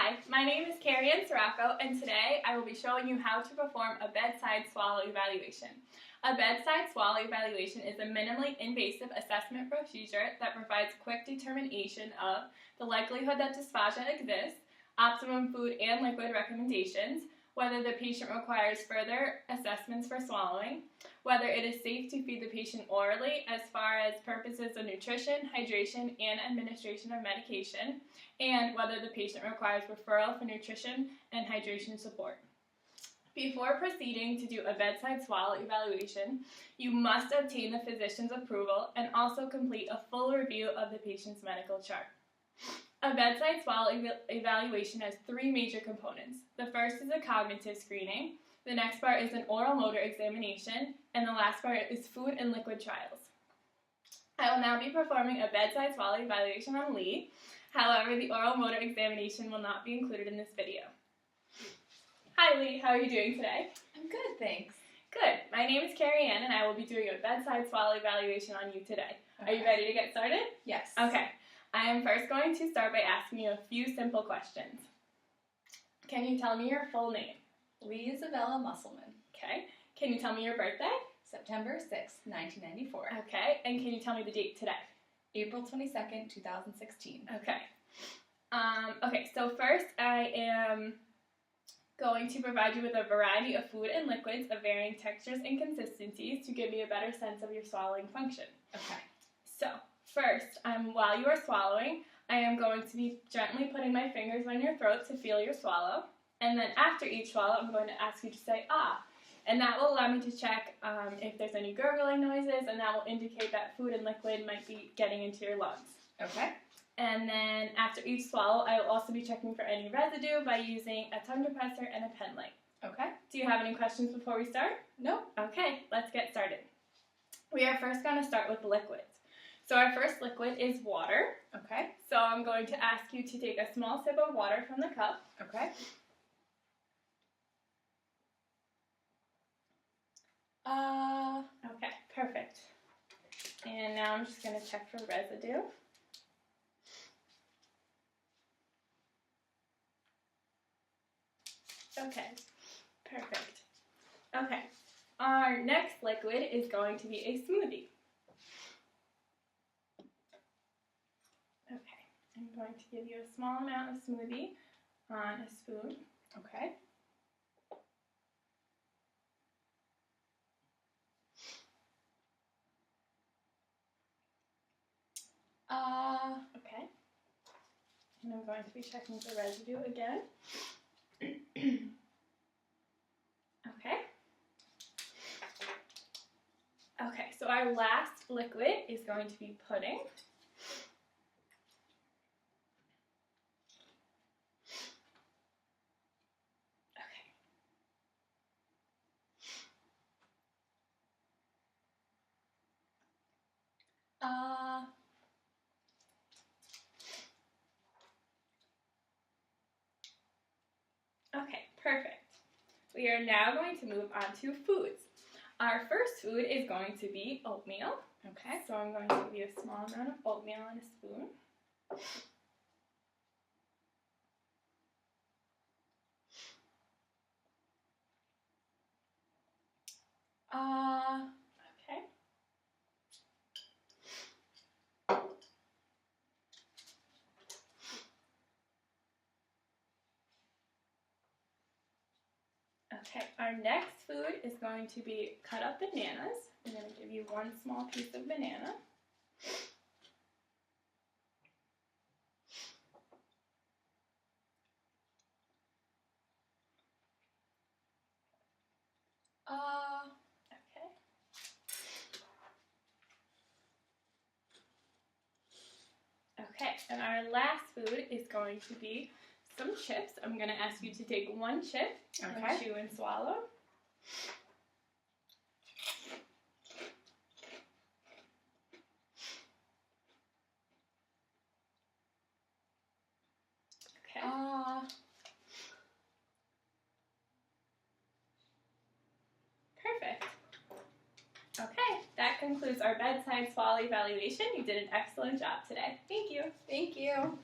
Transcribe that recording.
Hi, my name is Carrie Ann Sirocco, and today I will be showing you how to perform a bedside swallow evaluation. A bedside swallow evaluation is a minimally invasive assessment procedure that provides quick determination of the likelihood that dysphagia exists, optimum food and liquid recommendations, whether the patient requires further assessments for swallowing, whether it is safe to feed the patient orally as far as purposes of nutrition, hydration, and administration of medication, and whether the patient requires referral for nutrition and hydration support. Before proceeding to do a bedside swallow evaluation, you must obtain the physician's approval and also complete a full review of the patient's medical chart. A bedside swallow evaluation has three major components. The first is a cognitive screening, the next part is an oral motor examination, and the last part is food and liquid trials. I will now be performing a bedside swallow evaluation on Lee. However, the oral motor examination will not be included in this video. Hi Lee, how are you doing today? I'm good, thanks. Good. My name is Carrie Ann and I will be doing a bedside swallow evaluation on you today. Okay. Are you ready to get started? Yes. Okay. I am first going to start by asking you a few simple questions. Can you tell me your full name? Lee Isabella Musselman. Okay. Can you tell me your birthday? September 6th, 1994. Okay. And can you tell me the date today? April 22nd, 2016. Okay. Okay, so first I am going to provide you with a variety of food and liquids of varying textures and consistencies to give you a better sense of your swallowing function. Okay. So, first, while you are swallowing, I am going to be gently putting my fingers on your throat to feel your swallow. And then after each swallow, I'm going to ask you to say, ah. And that will allow me to check if there's any gurgling noises, and that will indicate that food and liquid might be getting into your lungs. Okay. And then after each swallow, I will also be checking for any residue by using a tongue depressor and a pen light. Okay. Do you have any questions before we start? No. Okay, let's get started. We are first going to start with liquids. So our first liquid is water. Okay. So I'm going to ask you to take a small sip of water from the cup. Okay. Okay, perfect. And now I'm just going to check for residue. Okay, perfect. Okay, our next liquid is going to be a smoothie. Okay, I'm going to give you a small amount of smoothie on a spoon. Okay. Okay. And I'm going to be checking for residue again. Okay. Okay, so our last liquid is going to be pudding. Okay, perfect. We are now going to move on to foods. Our first food is going to be oatmeal. Okay. So I'm going to give you a small amount of oatmeal on a spoon. Okay. Okay, our next food is going to be cut up bananas. I'm going to give you one small piece of banana. Okay. Okay, and our last food is going to be some chips. I'm going to ask you to take one chip Okay. and chew and swallow. Okay. Perfect. Okay, that concludes our bedside swallow evaluation. You did an excellent job today. Thank you. Thank you.